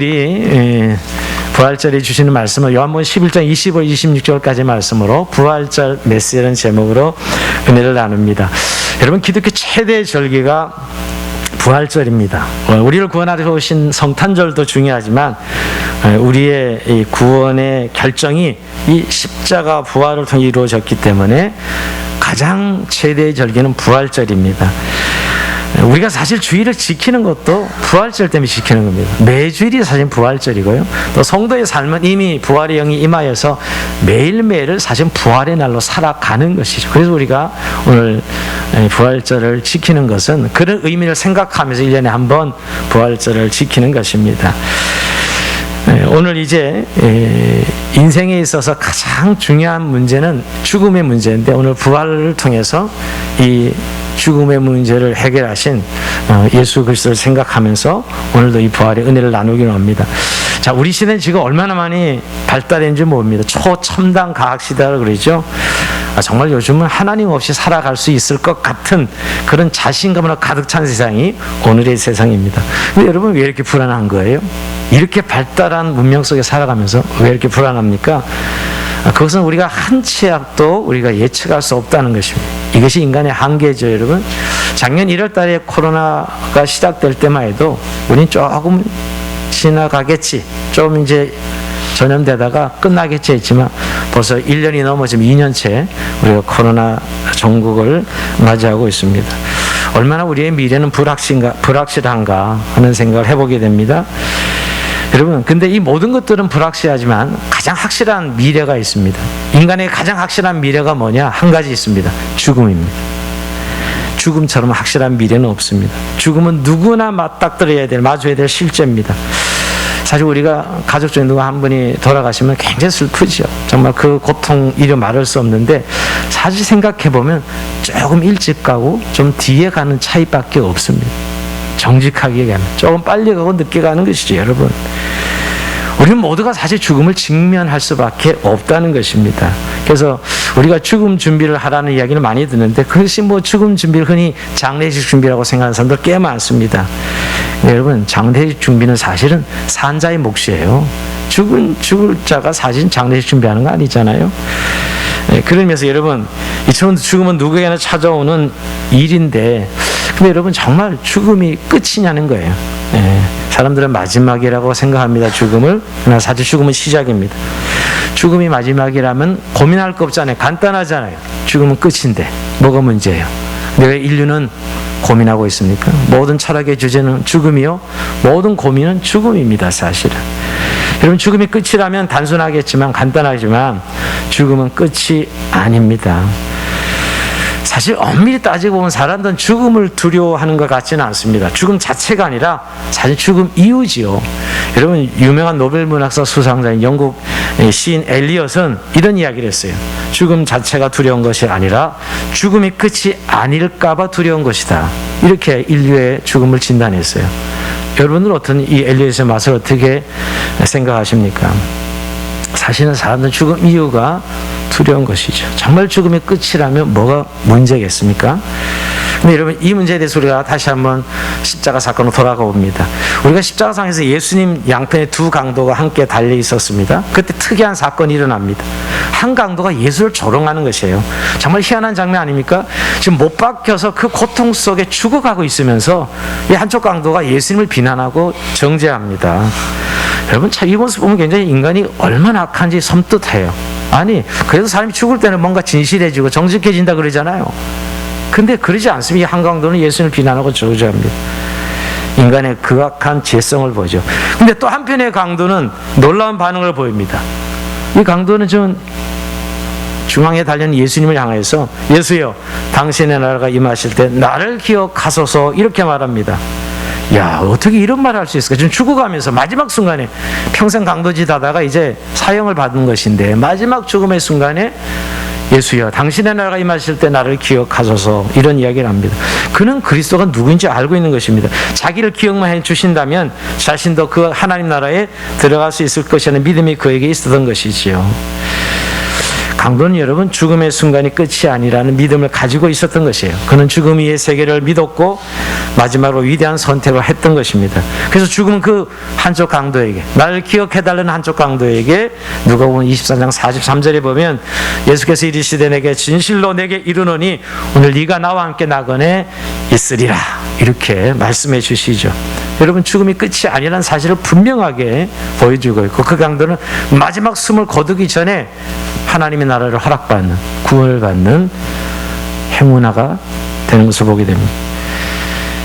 우리 부활절에 주시는 말씀을 요한복음 11장 25, 26절까지 말씀으로 부활절 메시지라는 제목으로 은혜를 나눕니다. 여러분, 기독교 최대 절기가 부활절입니다. 우리를 구원하러 오신 성탄절도 중요하지만 우리의 이 구원의 결정이 이 십자가 부활을 통해 이루어졌기 때문에 가장 최대의 절기는 부활절입니다. 우리가 사실 주일을 지키는 것도 부활절 때문에 지키는 겁니다. 매주일이 사실 부활절이고요. 또 성도의 삶은 이미 부활의 영이 임하여서 매일매일을 사실 부활의 날로 살아가는 것이죠. 그래서 우리가 오늘 부활절을 지키는 것은 그런 의미를 생각하면서 1년에 한 번 부활절을 지키는 것입니다. 오늘 이제 인생에 있어서 가장 중요한 문제는 죽음의 문제인데, 오늘 부활을 통해서 이 죽음의 문제를 해결하신 예수 그리스도를 생각하면서 오늘도 이 부활의 은혜를 나누기로 합니다. 자, 우리 시대는 지금 얼마나 많이 발달했는지 모릅니다. 초첨단 과학 시대라고 그러죠. 정말 요즘은 하나님 없이 살아갈 수 있을 것 같은 그런 자신감으로 가득 찬 세상이 오늘의 세상입니다. 근데 여러분, 왜 이렇게 불안한 거예요? 이렇게 발달한 문명 속에 살아가면서 왜 이렇게 불안합니까? 그것은 우리가 한 치 앞도 우리가 예측할 수 없다는 것입니다. 이것이 인간의 한계죠, 여러분. 작년 1월 달에 코로나가 시작될 때만 해도 우리는 조금 지나가겠지, 좀 이제 전염되다가 끝나겠지 했지만 벌써 1년이 넘어 지금 2년째 우리가 코로나 종국을 맞이하고 있습니다. 얼마나 우리의 미래는 불확실한가 하는 생각을 해보게 됩니다. 여러분, 근데 이 모든 것들은 불확실하지만 가장 확실한 미래가 있습니다. 인간의 가장 확실한 미래가 뭐냐? 한 가지 있습니다. 죽음입니다. 죽음처럼 확실한 미래는 없습니다. 죽음은 누구나 마주해야 될 실제입니다. 사실 우리가 가족 중에 누가 한 분이 돌아가시면 굉장히 슬프죠. 정말 그 고통 이루 말할 수 없는데, 사실 생각해보면 조금 일찍 가고 좀 뒤에 가는 차이밖에 없습니다. 정직하게 가면 조금 빨리 가고 늦게 가는 것이죠, 여러분. 우리는 모두가 사실 죽음을 직면할 수밖에 없다는 것입니다. 그래서 우리가 죽음 준비를 하라는 이야기를 많이 듣는데, 그것이 죽음 준비를 흔히 장례식 준비라고 생각하는 사람들 꽤 많습니다. 여러분, 장례식 준비는 사실은 산자의 몫이에요. 죽을 자가 사실 장례식 준비하는 거 아니잖아요. 그러면서 여러분, 이처럼 죽음은 누구에게나 찾아오는 일인데, 근데 여러분, 정말 죽음이 끝이냐는 거예요. 사람들은 마지막이라고 생각합니다, 죽음을. 그러나 사실 죽음은 시작입니다. 죽음이 마지막이라면 고민할 거 없잖아요. 간단하잖아요. 죽음은 끝인데 뭐가 문제예요? 근데 왜 인류는 고민하고 있습니까? 모든 철학의 주제는 죽음이요, 모든 고민은 죽음입니다, 사실은. 여러분, 죽음이 끝이라면 단순하겠지만, 간단하지만 죽음은 끝이 아닙니다. 사실 엄밀히 따지고 보면 사람들은 죽음을 두려워하는 것 같지는 않습니다. 죽음 자체가 아니라 사실 죽음 이유지요. 여러분, 유명한 노벨 문학상 수상자인 영국 시인 엘리엇은 이런 이야기를 했어요. 죽음 자체가 두려운 것이 아니라 죽음이 끝이 아닐까 봐 두려운 것이다. 이렇게 인류의 죽음을 진단했어요. 여러분들은 이 엘리엇의 맛을 어떻게 생각하십니까? 사실은 사람들은 죽음 이유가 두려운 것이죠. 정말 죽음의 끝이라면 뭐가 문제겠습니까? 근데 여러분, 이 문제에 대해서 우리가 다시 한번 십자가 사건으로 돌아가 봅니다. 우리가 십자가상에서 예수님 양편에 두 강도가 함께 달려 있었습니다. 그때 특이한 사건이 일어납니다. 한 강도가 예수를 조롱하는 것이에요. 정말 희한한 장면 아닙니까? 지금 못 박혀서 그 고통 속에 죽어가고 있으면서 이 한쪽 강도가 예수님을 비난하고 정죄합니다. 여러분, 참 이 모습 보면 굉장히 인간이 얼마나 악한지 섬뜩해요. 아니, 그래도 사람이 죽을 때는 뭔가 진실해지고 정직해진다 그러잖아요. 근데 그러지 않습니다. 한 강도는 예수님을 비난하고 저주합니다. 인간의 극악한 죄성을 보죠. 근데 또 한편의 강도는 놀라운 반응을 보입니다. 이 강도는 좀 중앙에 달려있는 예수님을 향해서, 예수여, 당신의 나라가 임하실 때 나를 기억하소서, 이렇게 말합니다. 야, 어떻게 이런 말을 할 수 있을까? 지금 죽어가면서 마지막 순간에, 평생 강도짓 하다가 이제 사형을 받은 것인데 마지막 죽음의 순간에 예수여, 당신의 나라가 임하실 때 나를 기억하소서, 이런 이야기를 합니다. 그는 그리스도가 누구인지 알고 있는 것입니다. 자기를 기억만 해주신다면 자신도 그 하나님 나라에 들어갈 수 있을 것이라는 믿음이 그에게 있었던 것이지요. 강도는 여러분 죽음의 순간이 끝이 아니라는 믿음을 가지고 있었던 것이에요. 그는 죽음 위의 세계를 믿었고 마지막으로 위대한 선택을 했던 것입니다. 그래서 죽음은 그 한쪽 강도에게, 나를 기억해달라는 한쪽 강도에게 누가복음 24장 43절에 보면 예수께서 이르시되 내게 진실로 내게 이르노니 오늘 네가 나와 함께 낙원에 있으리라 이렇게 말씀해 주시죠. 여러분 죽음이 끝이 아니라는 사실을 분명하게 보여주고 있고 그 강도는 마지막 숨을 거두기 전에 하나님의 나라를 허락받는, 구원을 받는 행운아가 되는 것을 보게 됩니다.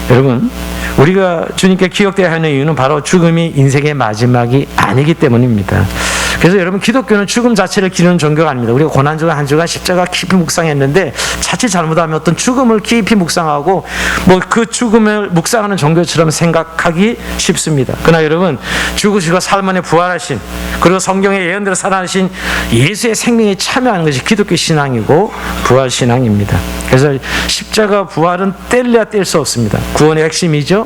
여러분 우리가 주님께 기억되어야 하는 이유는 바로 죽음이 인생의 마지막이 아니기 때문입니다. 그래서 여러분 기독교는 죽음 자체를 기르는 종교가 아닙니다. 우리가 고난주간 한 주간 십자가 깊이 묵상했는데 자칫 잘못하면 어떤 죽음을 깊이 묵상하고 뭐 그 죽음을 묵상하는 종교처럼 생각하기 쉽습니다. 그러나 여러분 죽으시고 살만에 부활하신 그리고 성경의 예언대로 살아나신 예수의 생명에 참여하는 것이 기독교 신앙이고 부활 신앙입니다. 그래서 십자가 부활은 뗄래야 뗄 수 없습니다. 구원의 핵심이죠.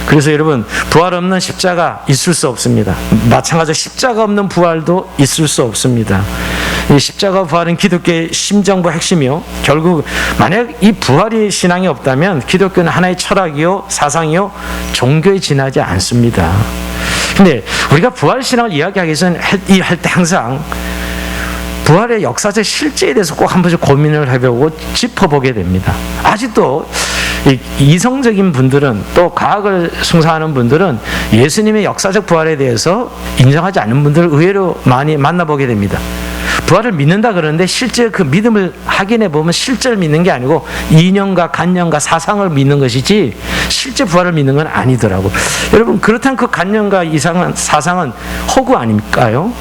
그래서 여러분 부활 없는 십자가 있을 수 없습니다. 마찬가지로 십자가 없는 부활도 있을 수 없습니다. 이 십자가 부활은 기독교의 심정부 핵심이요. 결국 만약 이 부활이 신앙이 없다면 기독교는 하나의 철학이요, 사상이요, 종교에 지나지 않습니다. 근데 우리가 부활 신앙을 이야기하기 전에 할 때 항상 부활의 역사적 실제에 대해서 꼭 한 번씩 고민을 해보고 짚어보게 됩니다. 아직도 이성적인 분들은 또 과학을 숭상하는 분들은 예수님의 역사적 부활에 대해서 인정하지 않는 분들을 의외로 많이 만나보게 됩니다. 부활을 믿는다 그러는데 실제 그 믿음을 확인해 보면 실제를 믿는 게 아니고 이념과 관념과 사상을 믿는 것이지 실제 부활을 믿는 건 아니더라고. 여러분 그렇다면 그 관념과 이상한 사상은 허구 아닙니까요?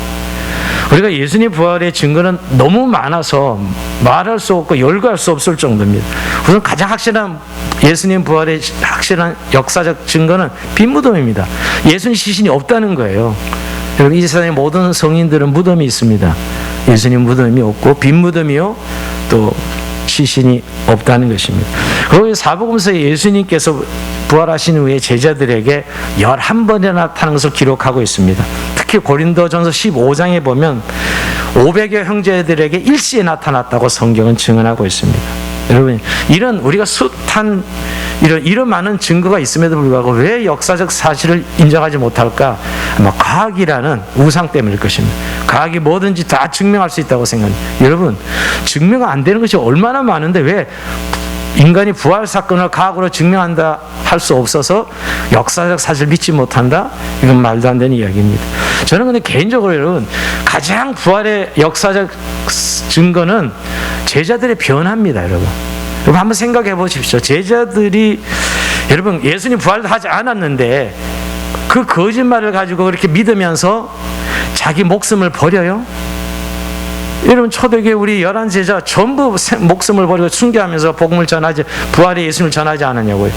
우리가 예수님 부활의 증거는 너무 많아서 말할 수 없고 열거할 수 없을 정도입니다. 우선 가장 확실한 예수님 부활의 확실한 역사적 증거는 빈 무덤입니다. 예수님 시신이 없다는 거예요. 여러분 이 세상의 모든 성인들은 무덤이 있습니다. 예수님 무덤이 없고 빈 무덤이요 또 시신이 없다는 것입니다. 그리고 사복음서에 예수님께서 부활하신 후에 제자들에게 11번이나 나타난 것을 기록하고 있습니다. 특히 고린도전서 15장에 보면 500여 형제들에게 일시에 나타났다고 성경은 증언하고 있습니다. 여러분 이런 우리가 숱한 이런 많은 증거가 있음에도 불구하고 왜 역사적 사실을 인정하지 못할까? 아마 과학이라는 우상 때문일 것입니다. 과학이 뭐든지 다 증명할 수 있다고 생각합니다. 여러분 증명 안 되는 것이 얼마나 많은데 왜 인간이 부활 사건을 과학으로 증명한다 할 수 없어서 역사적 사실을 믿지 못한다? 이건 말도 안 되는 이야기입니다. 저는 근데 개인적으로 여러분 가장 부활의 역사적 증거는 제자들의 변화입니다. 여러분 한번 생각해 보십시오. 제자들이 여러분 예수님 부활도 하지 않았는데 그 거짓말을 가지고 그렇게 믿으면서 자기 목숨을 버려요? 여러분 초대교회 우리 11제자 전부 목숨을 버리고 순교하면서 복음을 전하지 부활의 예수님을 전하지 않았냐고요.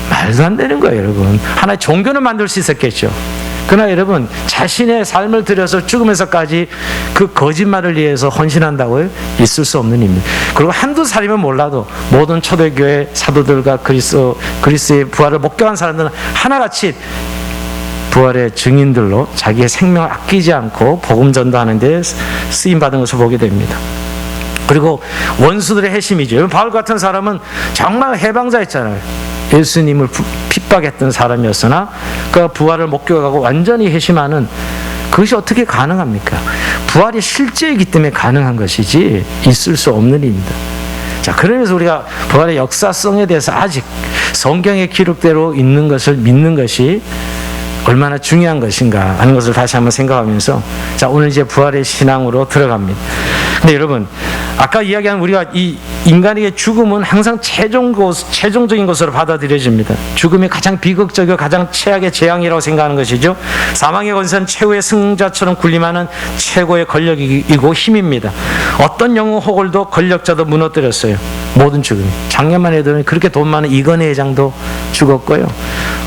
말도 안 되는 거예요. 여러분 하나의 종교는 만들 수 있었겠죠. 그러나 여러분 자신의 삶을 들여서 죽으면서까지 그 거짓말을 위해서 헌신한다고요? 있을 수 없는 일입니다. 그리고 한두 살이면 몰라도 모든 초대교회 사도들과 그리스도의 부활을 목격한 사람들은 하나같이 부활의 증인들로 자기의 생명을 아끼지 않고 복음 전도하는 데 쓰임받은 것을 보게 됩니다. 그리고 원수들의 해심이죠. 바울 같은 사람은 정말 해방자였잖아요. 예수님을 핍박했던 사람이었으나 그 부활을 목격하고 완전히 회심하는 그것이 어떻게 가능합니까? 부활이 실제이기 때문에 가능한 것이지 있을 수 없는 일입니다. 자, 그러면서 우리가 부활의 역사성에 대해서 아직 성경의 기록대로 있는 것을 믿는 것이 얼마나 중요한 것인가 하는 것을 다시 한번 생각하면서 자, 오늘 이제 부활의 신앙으로 들어갑니다. 근데 여러분 아까 이야기한 우리가 이 인간에게 죽음은 항상 최종적인 것으로 받아들여집니다. 죽음이 가장 비극적이고 가장 최악의 재앙이라고 생각하는 것이죠. 사망의 권세는 최후의 승자처럼 군림하는 최고의 권력이고 힘입니다. 어떤 영웅 호걸도 권력자도 무너뜨렸어요. 모든 죽음이. 작년만 해도 그렇게 돈 많은 이건희 회장도 죽었고요.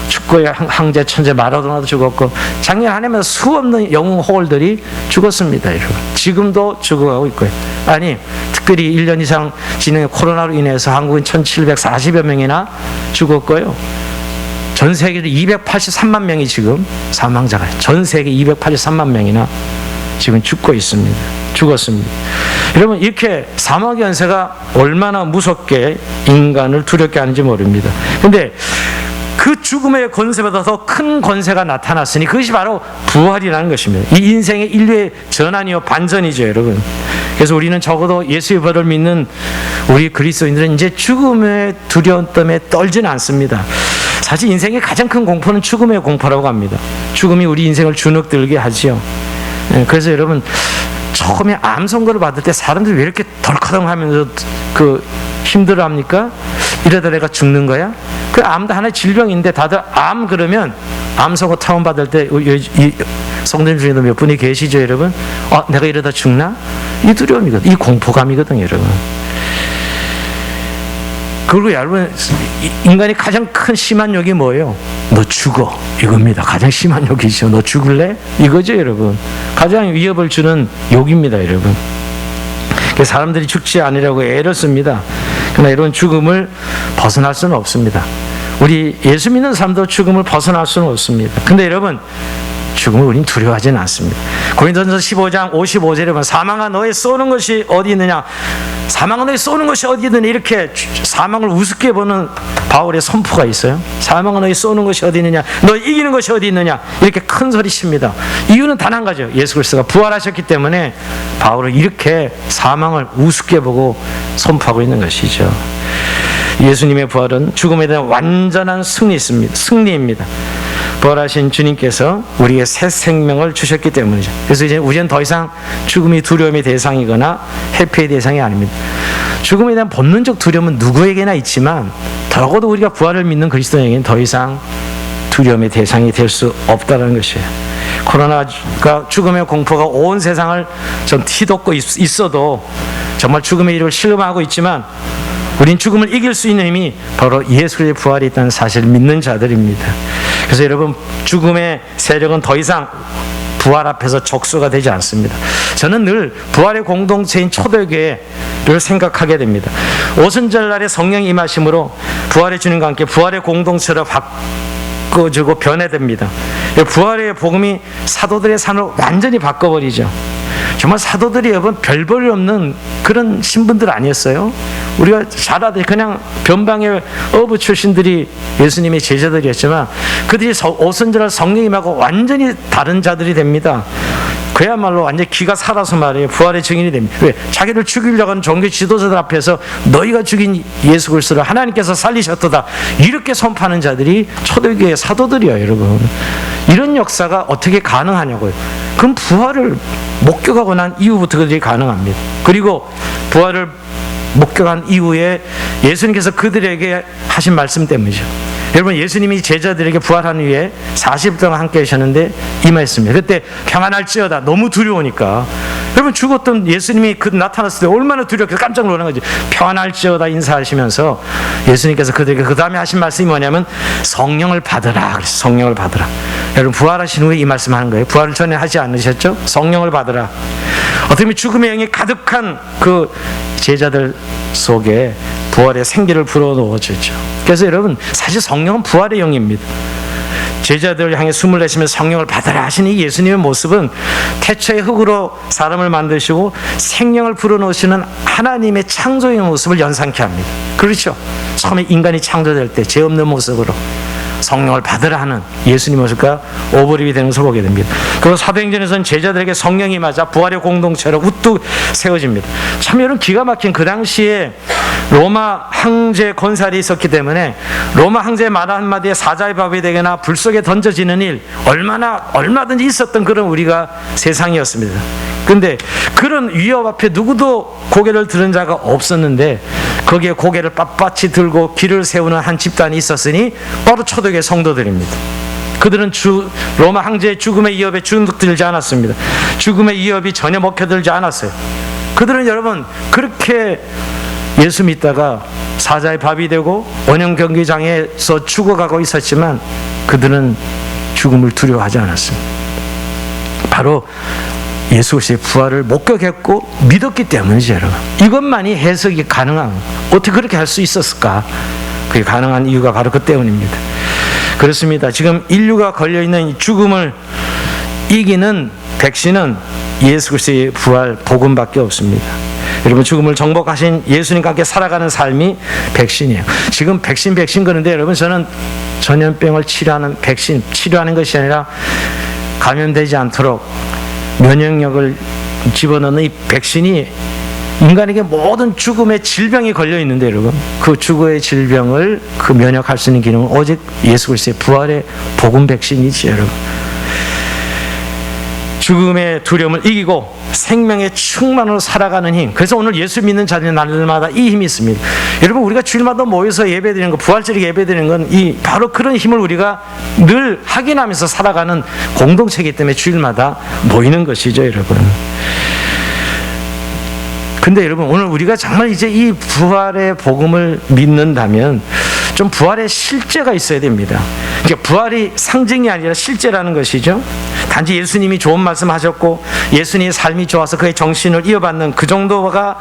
축구의 황제 천재 마라도나도 죽었고 작년 한 해마다 수없는 영웅 호걸들이 죽었습니다. 여러분. 지금도 죽어가고 있고요. 아니 특별히 1년 이상 진행된 코로나로 인해서 한국인 1740여 명이나 죽었고요. 전 세계로 283만 명이 지금 사망자가 전 세계 283만 명이나 지금 죽고 있습니다. 죽었습니다. 여러분, 이렇게 사망의 연세가 얼마나 무섭게 인간을 두렵게 하는지 모릅니다. 근데 그 죽음의 권세보다 더 큰 권세가 나타났으니 그것이 바로 부활이라는 것입니다. 이 인생의 인류의 전환이요, 반전이죠, 여러분. 그래서 우리는 적어도 예수의 부활을 믿는 우리 그리스도인들은 이제 죽음의 두려움 때문에 떨지는 않습니다. 사실 인생의 가장 큰 공포는 죽음의 공포라고 합니다. 죽음이 우리 인생을 주눅들게 하지요. 그래서 여러분, 처음에 암 선고를 받을 때 사람들이 왜 이렇게 덜커덩하면서 힘들어합니까? 이러다 내가 죽는 거야? 그 암도 하나의 질병인데 다들 암 그러면 암 선고 타원 받을 때 성도님 중에도 몇 분이 계시죠, 여러분? 내가 이러다 죽나? 이 두려움이거든. 이 공포감이거든요, 여러분. 그리고 여러분, 인간이 가장 큰 심한 욕이 뭐예요? 너 죽어, 이겁니다. 가장 심한 욕이죠. 너 죽을래? 이거죠, 여러분. 가장 위협을 주는 욕입니다, 여러분. 그래서 사람들이 죽지 않으려고 애를 씁니다. 그러나 이런 죽음을 벗어날 수는 없습니다. 우리 예수 믿는 사람도 죽음을 벗어날 수는 없습니다. 근데 여러분, 죽음을 우리는 두려워하지는 않습니다. 고린도전서 15장 55절에 보면 사망아 너의 쏘는 것이 어디 있느냐, 사망아 너의 쏘는 것이 어디 있느냐, 이렇게 사망을 우습게 보는 바울의 선포가 있어요. 사망아 너의 쏘는 것이 어디 있느냐, 너 이기는 것이 어디 있느냐, 이렇게 큰 소리 칩니다. 이유는 단 한 가지요. 예수 그리스도가 부활하셨기 때문에 바울은 이렇게 사망을 우습게 보고 선포하고 있는 것이죠. 예수님의 부활은 죽음에 대한 완전한 승리입니다. 부활하신 주님께서 우리에게 새 생명을 주셨기 때문이죠. 그래서 이제 우리는 더 이상 죽음이 두려움의 대상이거나 회피의 대상이 아닙니다. 죽음에 대한 본능적 두려움은 누구에게나 있지만 적어도 우리가 부활을 믿는 그리스도인에게는 더 이상 두려움의 대상이 될 수 없다는 것이에요. 코로나가 죽음의 공포가 온 세상을 좀 뒤덮고 있어도 정말 죽음의 일을 실험하고 있지만 우린 죽음을 이길 수 있는 힘이 바로 예수의 부활이 있다는 사실을 믿는 자들입니다. 그래서 여러분, 죽음의 세력은 더 이상 부활 앞에서 족수가 되지 않습니다. 저는 늘 부활의 공동체인 초대교회를 생각하게 됩니다. 오순절날에 성령이 임하심으로 부활의 주님과 함께 부활의 공동체로 바꿔주고 변해됩니다. 부활의 복음이 사도들의 삶을 완전히 바꿔버리죠. 정말 사도들이 여러분 별 볼일 없는 그런 신분들 아니었어요? 우리가 잘 아듯이 그냥 변방의 어부 출신들이 예수님의 제자들이었지만 그들이 오순절날 성령이 임하고 완전히 다른 자들이 됩니다. 그야말로 완전히 기가 살아서 말이에요. 부활의 증인이 됩니다. 왜? 자기를 죽이려고 하는 종교 지도자들 앞에서 너희가 죽인 예수 그리스도를 하나님께서 살리셨도다, 이렇게 선포하는 자들이 초대교회 사도들이에요, 여러분. 이런 역사가 어떻게 가능하냐고요. 그럼 부활을 목격하고 난 이후부터 그들이 가능합니다. 그리고 부활을 목격한 이후에 예수님께서 그들에게 하신 말씀 때문이죠. 여러분, 예수님이 제자들에게 부활한 후에 40일 동안 함께 하셨는데 임하였습니다. 그때 평안할지어다, 너무 두려우니까. 여러분, 죽었던 예수님이 나타났을 때 얼마나 두렵게 깜짝 놀란 거지. 평안할지어다 인사하시면서 예수님께서 그들에게 그 다음에 하신 말씀이 뭐냐면 성령을 받으라 그랬어요. 성령을 받으라. 여러분, 부활하신 후에 이 말씀하는 거예요. 부활을 전에 하지 않으셨죠? 성령을 받으라. 어떻게 보면 죽음의 영이 가득한 그 제자들 속에 부활의 생기를 불어넣어주죠. 그래서 여러분, 사실 성령은 부활의 영입니다. 제자들을 향해 숨을 내쉬며 성령을 받아라 하시는 이 예수님의 모습은 태초에 흙으로 사람을 만드시고 생명을 불어넣으시는 하나님의 창조의 모습을 연상케 합니다. 그렇죠? 처음에 인간이 창조될 때 죄 없는 모습으로 성령을 받으라 하는 예수님 모습과 오버립이 되는 것을 보게 됩니다. 그리고 사도행전에서는 제자들에게 성령이 맞아 부활의 공동체로 우뚝 세워집니다. 참 여러분, 기가 막힌, 그 당시에 로마 황제 권살이 있었기 때문에 로마 황제의 말 한마디에 사자의 밥이 되거나 불 속에 던져지는 일 얼마든지 있었던 그런 우리가 세상이었습니다. 근데 그런 위협 앞에 누구도 고개를 들은 자가 없었는데 거기에 고개를 빳빳이 들고 길을 세우는 한 집단이 있었으니 바로 초대교회 성도들입니다. 그들은 로마 황제의 죽음의 위협에 주눅들지 않았습니다. 죽음의 위협이 전혀 먹혀들지 않았어요. 그들은 여러분 그렇게 예수 믿다가 사자의 밥이 되고 원형 경기장에서 죽어가고 있었지만 그들은 죽음을 두려워하지 않았습니다. 바로 예수 그리스도의 부활을 목격했고 믿었기 때문이죠, 여러분. 이것만이 해석이 가능한, 어떻게 그렇게 할 수 있었을까? 그게 가능한 이유가 바로 그 때문입니다. 그렇습니다. 지금 인류가 걸려있는 죽음을 이기는 백신은 예수 그리스도의 부활 복음밖에 없습니다. 여러분, 죽음을 정복하신 예수님과 함께 살아가는 삶이 백신이에요. 지금 백신 그런데 여러분, 저는 전염병을 치료하는 것이 아니라 감염되지 않도록 면역력을 집어넣는 이 백신이 인간에게 모든 죽음의 질병이 걸려 있는데, 여러분, 그 죽음의 질병을 면역할 수 있는 기능은 오직 예수 그리스도의 부활의 복음 백신이지, 여러분. 죽음의 두려움을 이기고 생명의 충만으로 살아가는 힘. 그래서 오늘 예수 믿는 자들이 날마다 이 힘이 있습니다. 여러분, 우리가 주일마다 모여서 예배드리는 거, 부활절에 예배드리는 건 바로 그런 힘을 우리가 늘 확인하면서 살아가는 공동체이기 때문에 주일마다 모이는 것이죠, 여러분. 근데 여러분, 오늘 우리가 정말 이제 이 부활의 복음을 믿는다면 좀 부활의 실제가 있어야 됩니다. 그러니까 부활이 상징이 아니라 실제라는 것이죠. 단지 예수님이 좋은 말씀하셨고 예수님의 삶이 좋아서 그의 정신을 이어받는 그 정도가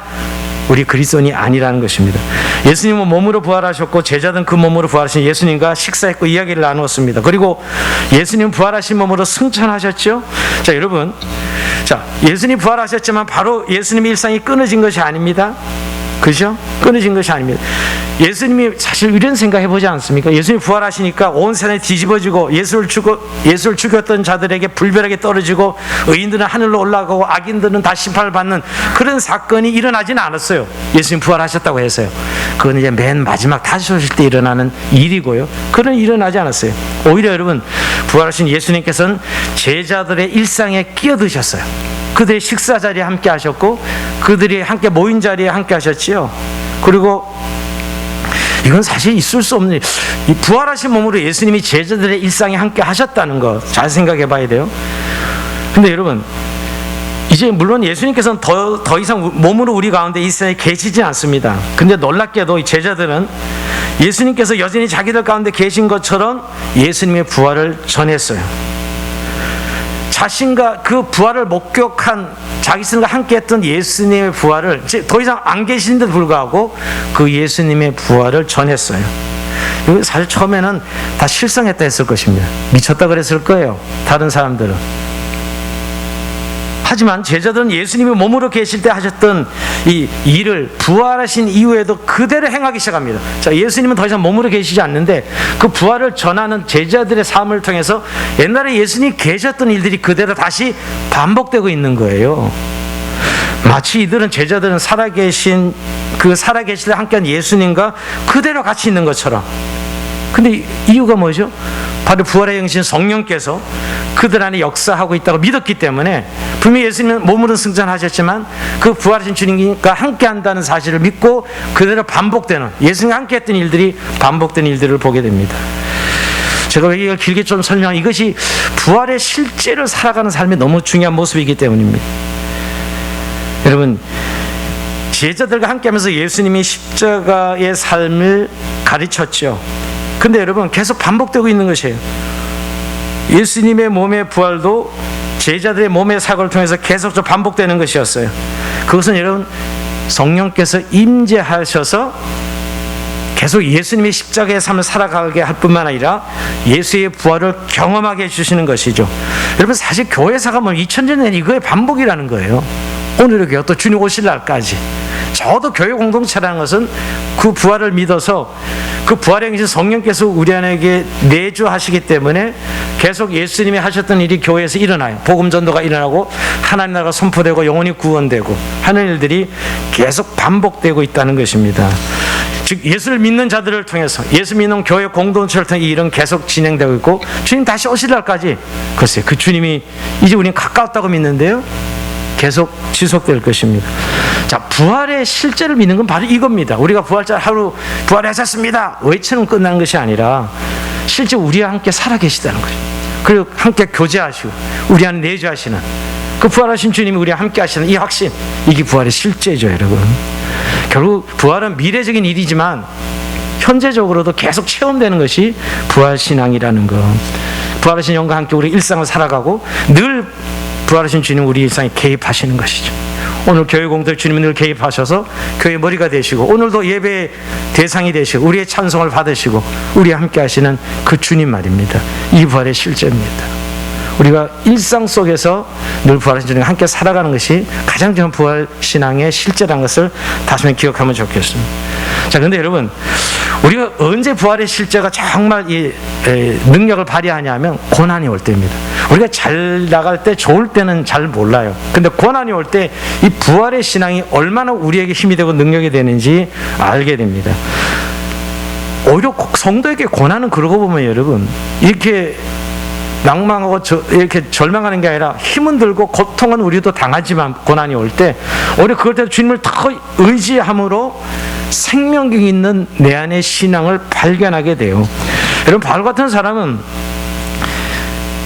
우리 그리스도인이 아니라는 것입니다. 예수님은 몸으로 부활하셨고 제자들은 그 몸으로 부활하신 예수님과 식사했고 이야기를 나누었습니다. 그리고 예수님 부활하신 몸으로 승천하셨죠. 자, 여러분, 예수님 부활하셨지만 바로 예수님의 일상이 끊어진 것이 아닙니다. 그죠? 끊어진 것이 아닙니다. 예수님이 사실 이런 생각 해보지 않습니까? 예수님이 부활하시니까 온 세상이 뒤집어지고 예수를 죽였던 자들에게 불벼락이 떨어지고 의인들은 하늘로 올라가고 악인들은 다 심판을 받는 그런 사건이 일어나지는 않았어요. 예수님 부활하셨다고 해서요. 그건 이제 맨 마지막 다시 오실 때 일어나는 일이고요. 그런 일이 일어나지 않았어요. 오히려 여러분, 부활하신 예수님께서는 제자들의 일상에 끼어드셨어요. 그들의 식사 자리에 함께 하셨고 그들이 함께 모인 자리에 함께 하셨지요. 그리고 이건 사실 있을 수 없는, 이 부활하신 몸으로 예수님이 제자들의 일상에 함께 하셨다는 거 잘 생각해 봐야 돼요. 근데 여러분, 이제 물론 예수님께서는 더 이상 몸으로 우리 가운데 이 세상에 계시지 않습니다. 근데 놀랍게도 이 제자들은 예수님께서 여전히 자기들 가운데 계신 것처럼 예수님의 부활을 전했어요. 자신과 그 부활을 목격한 자기 스승과 함께 했던 예수님의 부활을 더 이상 안 계시는데도 불구하고 그 예수님의 부활을 전했어요. 이거 사실 처음에는 다 실성했다 했을 것입니다. 미쳤다 그랬을 거예요, 다른 사람들은. 하지만 제자들은 예수님이 몸으로 계실 때 하셨던 이 일을 부활하신 이후에도 그대로 행하기 시작합니다. 자, 예수님은 더 이상 몸으로 계시지 않는데 그 부활을 전하는 제자들의 삶을 통해서 옛날에 예수님이 계셨던 일들이 그대로 다시 반복되고 있는 거예요. 마치 제자들은 살아계실 때 함께한 예수님과 그대로 같이 있는 것처럼. 근데 이유가 뭐죠? 바로 부활의 영신 성령께서 그들 안에 역사하고 있다고 믿었기 때문에, 분명히 예수님은 몸으로 승천하셨지만 그 부활하신 주님과 함께 한다는 사실을 믿고 그대로 반복되는, 예수님과 함께 했던 일들이 반복되는 일들을 보게 됩니다. 제가 왜 이걸 길게 좀 설명한, 이것이 부활의 실제를 살아가는 삶의 너무 중요한 모습이기 때문입니다. 여러분, 제자들과 함께 하면서 예수님이 십자가의 삶을 가르쳤죠. 근데 여러분, 계속 반복되고 있는 것이에요. 예수님의 몸의 부활도 제자들의 몸의 사고를 통해서 계속 반복되는 것이었어요. 그것은 여러분, 성령께서 임재하셔서 계속 예수님의 십자가의 삶을 살아가게 할 뿐만 아니라 예수의 부활을 경험하게 해주시는 것이죠. 여러분, 사실 교회사가 2000년 된 이거의 반복이라는 거예요. 오늘의 교회, 또 주님 오실 날까지. 저도 교회 공동체라는 것은 그 부활을 믿어서 그 부활의 영이신 성령께서 우리 안에게 내주하시기 때문에 계속 예수님이 하셨던 일이 교회에서 일어나요. 복음 전도가 일어나고 하나님 나라가 선포되고 영혼이 구원되고 하는 일들이 계속 반복되고 있다는 것입니다. 즉, 예수를 믿는 자들을 통해서, 예수 믿는 교회 공동체를 통해 이 일은 계속 진행되고 있고, 주님 다시 오실 날까지, 글쎄요, 그 주님이 이제 우리는 가까웠다고 믿는데요, 계속 지속될 것입니다. 자, 부활의 실제를 믿는 건 바로 이겁니다. 우리가 부활절 하루 부활하셨습니다 외치는 끝나는 것이 아니라 실제 우리와 함께 살아계시다는 거죠. 그리고 함께 교제하시고 우리 안에 내주하시는 그 부활하신 주님이 우리와 함께 하시는 이 확신, 이게 부활의 실제죠, 여러분. 결국 부활은 미래적인 일이지만 현재적으로도 계속 체험되는 것이 부활신앙이라는 것. 부활하신 영과 함께 우리 일상을 살아가고 늘 부활하신 주님 우리 일상에 개입하시는 것이죠. 오늘 교회 공동체 주님은 늘 개입하셔서 교회 머리가 되시고 오늘도 예배의 대상이 되시고 우리의 찬송을 받으시고 우리와 함께 하시는 그 주님 말입니다. 이 부활의 실제입니다. 우리가 일상 속에서 늘 부활하신 주님과 함께 살아가는 것이 가장 중요한 부활 신앙의 실제라는 것을 다시 한번 기억하면 좋겠습니다. 자, 그런데 여러분, 우리가 언제 부활의 실제가 정말 이 능력을 발휘하냐면 고난이 올 때입니다. 우리가 잘 나갈 때, 좋을 때는 잘 몰라요. 근데 고난이 올 때 이 부활의 신앙이 얼마나 우리에게 힘이 되고 능력이 되는지 알게 됩니다. 오히려 성도에게 고난은 그러고 보면 여러분, 이렇게 낭망하고 이렇게 절망하는 게 아니라 힘은 들고 고통은 우리도 당하지만 고난이 올 때 오히려 그럴 때 주님을 더 의지함으로 생명력 있는 내 안의 신앙을 발견하게 돼요. 여러분, 바울 같은 사람은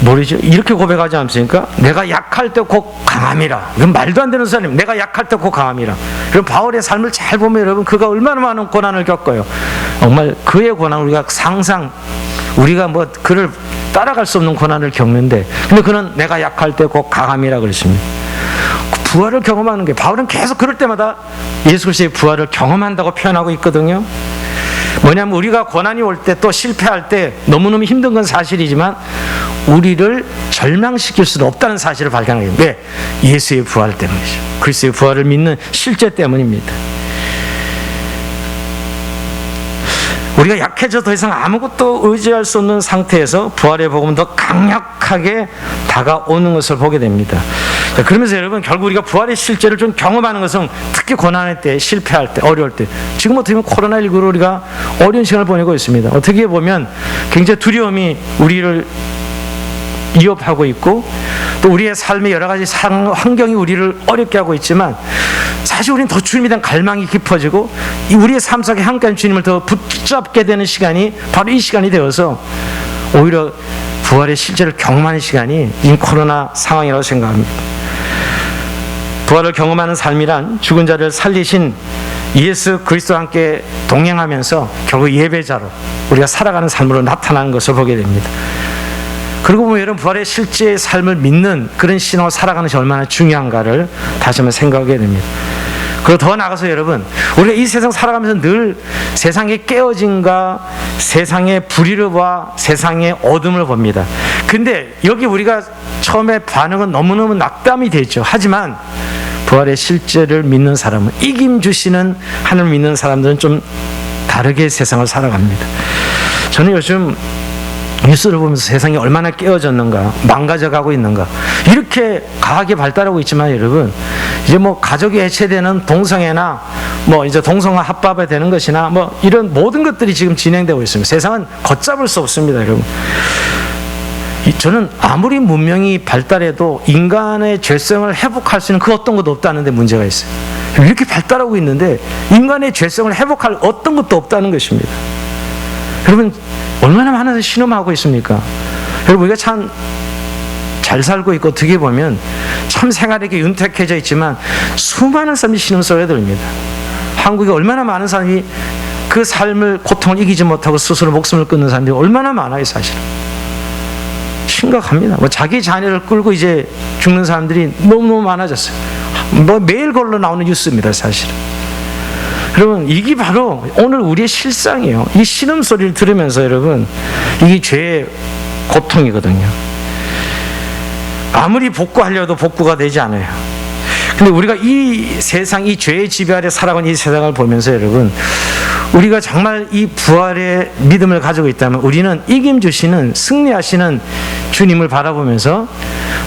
뭐죠? 이렇게 고백하지 않습니까? 내가 약할 때 곧 강함이라. 이건 말도 안 되는 사람이에요. 내가 약할 때 곧 강함이라. 여러분, 바울의 삶을 잘 보면 여러분, 그가 얼마나 많은 고난을 겪어요. 정말 그의 고난, 우리가 우리가 뭐 그를 따라갈 수 없는 고난을 겪는데, 근데 그는 내가 약할 때 곧 강함이라 그랬습니다. 부활을 경험하는 게, 바울은 계속 그럴 때마다 예수 그리스도의 부활을 경험한다고 표현하고 있거든요. 뭐냐면 우리가 고난이 올 때, 또 실패할 때 너무너무 힘든 건 사실이지만 우리를 절망시킬 수는 없다는 사실을 발견하게 됩니다. 왜? 예수의 부활 때문이죠. 그리스도의 부활을 믿는 실제 때문입니다. 우리가 약해져 더 이상 아무것도 의지할 수 없는 상태에서 부활의 복음은 더 강력하게 다가오는 것을 보게 됩니다. 자, 그러면서 여러분, 결국 우리가 부활의 실제를 좀 경험하는 것은 특히 고난할 때, 실패할 때, 어려울 때, 지금 어떻게 보면 코로나19로 우리가 어려운 시간을 보내고 있습니다. 어떻게 보면 굉장히 두려움이 우리를 위협하고 있고, 또 우리의 삶의 여러 가지 환경이 우리를 어렵게 하고 있지만, 사실 우리는 더 주님에 대한 갈망이 깊어지고 우리의 삶 속에 함께한 주님을 더 붙잡게 되는 시간이 바로 이 시간이 되어서 오히려 부활의 실제를 경험하는 시간이 이 코로나 상황이라고 생각합니다. 부활을 경험하는 삶이란 죽은 자를 살리신 예수 그리스도와 함께 동행하면서 결국 예배자로 우리가 살아가는 삶으로 나타나는 것을 보게 됩니다. 그리고 보면 여러분, 부활의 실제의 삶을 믿는 그런 신앙을 살아가는 것이 얼마나 중요한가를 다시 한번 생각하게 됩니다. 그리고 더 나아가서 여러분, 우리가 이 세상 살아가면서 늘 세상의 깨어짐과 세상의 불의와 세상의 어둠을 봅니다. 근데 여기 우리가 처음에 반응은 너무너무 낙담이 되죠. 하지만 부활의 실제를 믿는 사람은, 이김 주시는 하나님을 믿는 사람들은 좀 다르게 세상을 살아갑니다. 저는 요즘 뉴스를 보면서 세상이 얼마나 깨어졌는가, 망가져가고 있는가, 이렇게 과학이 발달하고 있지만 여러분, 이제 뭐 가족이 해체되는 동성애나 뭐 이제 동성화 합법화 되는 것이나 뭐 이런 모든 것들이 지금 진행되고 있습니다. 세상은 걷잡을 수 없습니다, 여러분. 저는 아무리 문명이 발달해도 인간의 죄성을 회복할 수 있는 그 어떤 것도 없다는 데 문제가 있어요. 이렇게 발달하고 있는데 인간의 죄성을 회복할 어떤 것도 없다는 것입니다. 여러분, 얼마나 많은 신음하고 있습니까? 여러분, 우리가 참 잘 살고 있고 어떻게 보면 참 생활에게 윤택해져 있지만 수많은 사람이 신음소리가 들립니다. 한국에 얼마나 많은 사람이 그 삶을, 고통을 이기지 못하고 스스로 목숨을 끊는 사람들이 얼마나 많아요, 사실은. 심각합니다. 뭐 자기 자녀를 끌고 이제 죽는 사람들이 너무너무 많아졌어요. 뭐 매일 걸로 나오는 뉴스입니다, 사실은. 여러분, 이게 바로 오늘 우리의 실상이에요. 이 신음소리를 들으면서 여러분, 이게 죄의 고통이거든요. 아무리 복구하려도 복구가 되지 않아요. 근데 우리가 이 세상, 이 죄의 지배 아래 살아가는 이 세상을 보면서 여러분, 우리가 정말 이 부활의 믿음을 가지고 있다면 우리는 이김 주시는, 승리하시는 주님을 바라보면서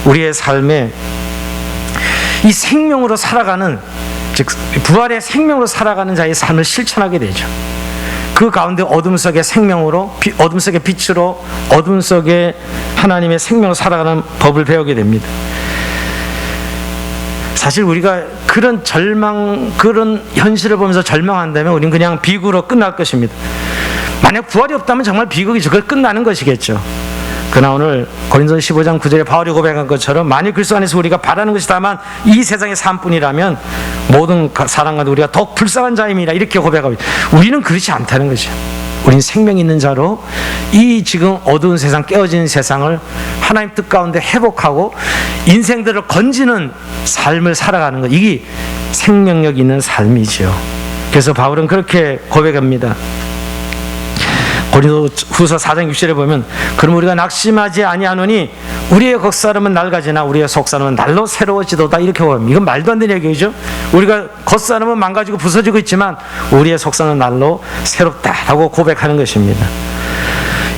우리의 삶에 이 생명으로 살아가는, 즉 부활의 생명으로 살아가는 자의 삶을 실천하게 되죠. 그 가운데 어둠 속의 생명으로, 어둠 속의 빛으로, 어둠 속에 하나님의 생명으로 살아가는 법을 배우게 됩니다. 사실 우리가 그런 그런 현실을 보면서 절망한다면 우리는 그냥 비극으로 끝날 것입니다. 만약 부활이 없다면 정말 비극이죠. 그걸 끝나는 것이겠죠. 그러나 오늘 고린도서 15장 9절에 바울이 고백한 것처럼, 만일 그리스도 안에서 우리가 바라는 것이 다만 이 세상의 삶뿐이라면 모든 사람과도 우리가 더욱 불쌍한 자임이라, 이렇게 고백하고 있습니다. 우리는 그렇지 않다는 거죠. 우리는 생명 있는 자로 이 지금 어두운 세상, 깨어지는 세상을 하나님 뜻 가운데 회복하고 인생들을 건지는 삶을 살아가는 것, 이게 생명력 있는 삶이죠. 그래서 바울은 그렇게 고백합니다. 고린도후서 4장 6절에 보면 그럼 우리가 낙심하지 아니하노니 우리의 겉사람은 낡아지나 우리의 속사람은 날로 새로워지도다 이렇게 보면 이건 말도 안 되는 얘기죠. 우리가 겉사람은 망가지고 부서지고 있지만 우리의 속사람은 날로 새롭다라고 고백하는 것입니다.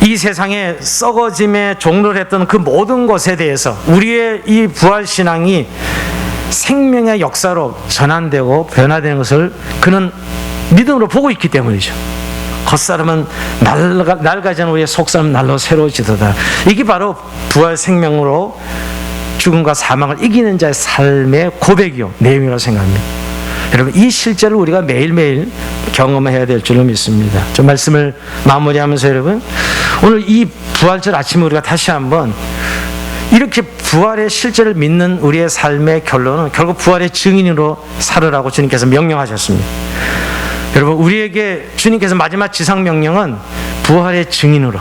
이 세상에 썩어짐의 종로를 했던 그 모든 것에 대해서 우리의 이 부활신앙이 생명의 역사로 전환되고 변화되는 것을 그는 믿음으로 보고 있기 때문이죠. 겉사람은 낡아지 않은 우리의 속사람은 날로 새로워지도다. 이게 바로 부활 생명으로 죽음과 사망을 이기는 자의 삶의 고백이요 내용이라고 생각합니다. 여러분 이 실제를 우리가 매일매일 경험해야 될 줄로 믿습니다. 좀 말씀을 마무리하면서 여러분 오늘 이 부활절 아침에 우리가 다시 한번 이렇게 부활의 실제를 믿는 우리의 삶의 결론은 결국 부활의 증인으로 살으라고 주님께서 명령하셨습니다. 여러분 우리에게 주님께서 마지막 지상 명령은 부활의 증인으로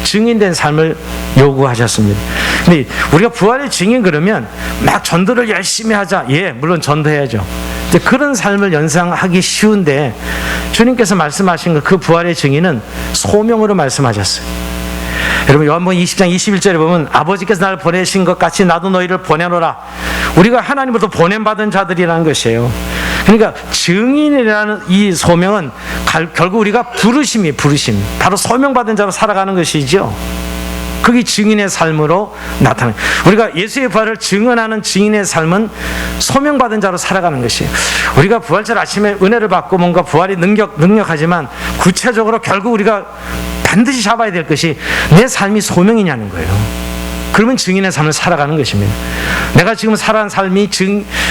증인된 삶을 요구하셨습니다. 근데 우리가 부활의 증인 그러면 막 전도를 열심히 하자. 예, 물론 전도해야죠. 이제 그런 삶을 연상하기 쉬운데 주님께서 말씀하신 그 부활의 증인은 소명으로 말씀하셨어요. 여러분 요한복음 20장 21절에 보면 아버지께서 나를 보내신 것 같이 나도 너희를 보내노라. 우리가 하나님으로부터 보냄받은 자들이라는 것이에요. 그러니까 증인이라는 이 소명은 결국 우리가 부르심 바로 소명받은 자로 살아가는 것이죠. 그게 증인의 삶으로 나타나요. 우리가 예수의 부활을 증언하는 증인의 삶은 소명받은 자로 살아가는 것이에요. 우리가 부활절 아침에 은혜를 받고 뭔가 부활이 능력하지만 구체적으로 결국 우리가 반드시 잡아야 될 것이 내 삶이 소명이냐는 거예요. 그러면 증인의 삶을 살아가는 것입니다. 내가 지금 살아가는 삶이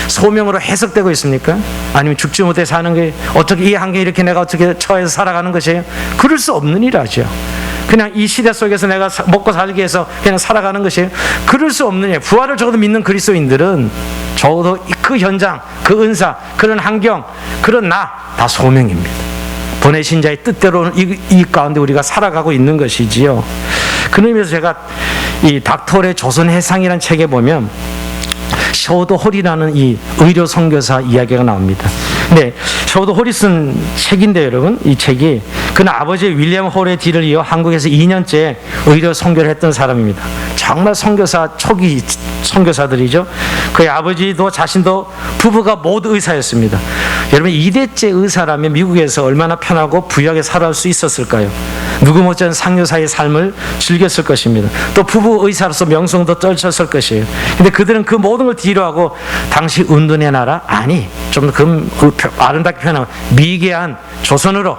소명으로 해석되고 있습니까? 아니면 죽지 못해 사는 게 어떻게 이 환경에 이렇게 내가 어떻게 처해서 살아가는 것이에요? 그럴 수 없는 일이죠. 그냥 이 시대 속에서 내가 먹고 살기 위해서 그냥 살아가는 것이에요. 그럴 수 없는 일. 부활을 적어도 믿는 그리스도인들은 적어도 그 현장, 그 은사, 그런 환경, 그런 나 다 소명입니다. 보내신 자의 뜻대로 이 가운데 우리가 살아가고 있는 것이지요. 그런 의미에서 제가 이 닥터홀의 조선해상이라는 책에 보면 셔워드 홀이라는 이 의료 선교사 이야기가 나옵니다. 근데 셔워드 홀이 쓴 책인데 여러분 이 책이 그는 아버지 윌리엄 홀의 뒤를 이어 한국에서 2년째 의료 선교를 했던 사람입니다. 정말 선교사 초기 선교사들이죠. 그의 아버지도 자신도 부부가 모두 의사였습니다. 여러분 2대째 의사라면 미국에서 얼마나 편하고 부유하게 살아갈 수 있었을까요? 누구 못지않은 상류사의 삶을 즐겼을 것입니다. 또 부부 의사로서 명성도 떨쳤을 것이에요. 근데 그들은 그 모든 걸 뒤로하고 당시 운둔의 나라 아니 좀 더 아름답게 표현하면 미개한 조선으로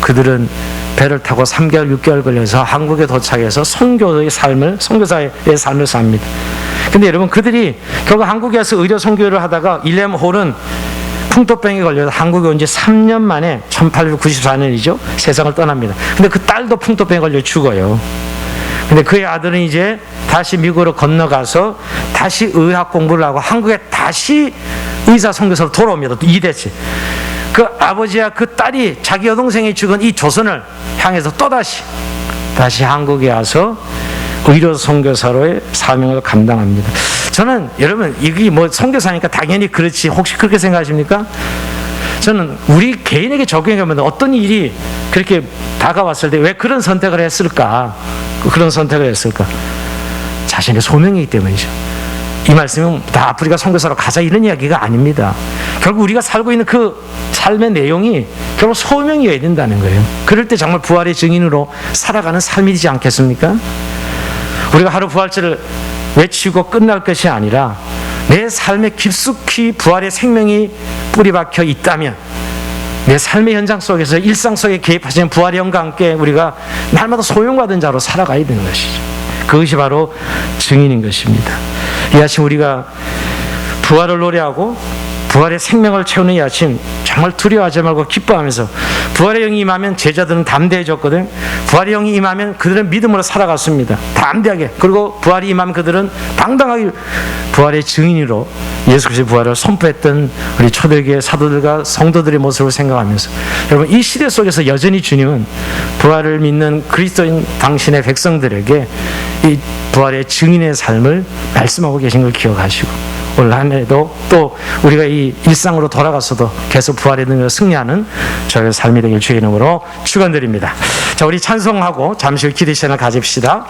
그들은 배를 타고 3개월 6개월 걸려서 한국에 도착해서 선교사의 삶을 삽니다. 근데 여러분 그들이 결국 한국에서 의료 선교를 하다가 윌리엄 홀은 풍토병에 걸려서 한국에 온 지 3년 만에 1894년이죠. 세상을 떠납니다. 근데 그 딸도 풍토병에 걸려 죽어요. 근데 그의 아들은 이제 다시 미국으로 건너가서 다시 의학 공부를 하고 한국에 다시 의사 선교사로 돌아옵니다. 2대째. 그 아버지와 그 딸이 자기 여동생이 죽은 이 조선을 향해서 다시 한국에 와서 의료 선교사로의 사명을 감당합니다. 저는 여러분 이게 뭐 선교사니까 당연히 그렇지 혹시 그렇게 생각하십니까? 저는 우리 개인에게 적용해보면 어떤 일이 그렇게 다가왔을 때 왜 그런 선택을 했을까? 그런 선택을 했을까? 자신의 소명이기 때문이죠. 이 말씀은 다 아프리카 선교사로 가자 이런 이야기가 아닙니다. 결국 우리가 살고 있는 그 삶의 내용이 결국 소명이어야 된다는 거예요. 그럴 때 정말 부활의 증인으로 살아가는 삶이지 않겠습니까? 우리가 하루 부활절을 외치고 끝날 것이 아니라 내 삶에 깊숙이 부활의 생명이 뿌리박혀 있다면 내 삶의 현장 속에서 일상 속에 개입하시는 부활의 영과 함께 우리가 날마다 소용받은 자로 살아가야 되는 것이죠. 그것이 바로 증인인 것입니다. 이 아침 우리가 부활을 노래하고 부활의 생명을 채우는 이 아침 정말 두려워하지 말고 기뻐하면서 부활의 영이 임하면 제자들은 담대해졌거든. 부활의 영이 임하면 그들은 믿음으로 살아갔습니다. 담대하게. 그리고 부활이 임하면 그들은 당당하게 부활의 증인으로 예수 그리스도의 부활을 선포했던 우리 초대교회 사도들과 성도들의 모습을 생각하면서 여러분 이 시대 속에서 여전히 주님은 부활을 믿는 그리스도인 당신의 백성들에게 이 부활의 증인의 삶을 말씀하고 계신 걸 기억하시고 올 한 해도 또 우리가 이 일상으로 돌아가서도 계속 부활의 능력을 승리하는 저의 삶이 되길 주의 이름으로 축원드립니다. 자, 우리 찬송하고 잠시 후 기도 시간을 가집시다.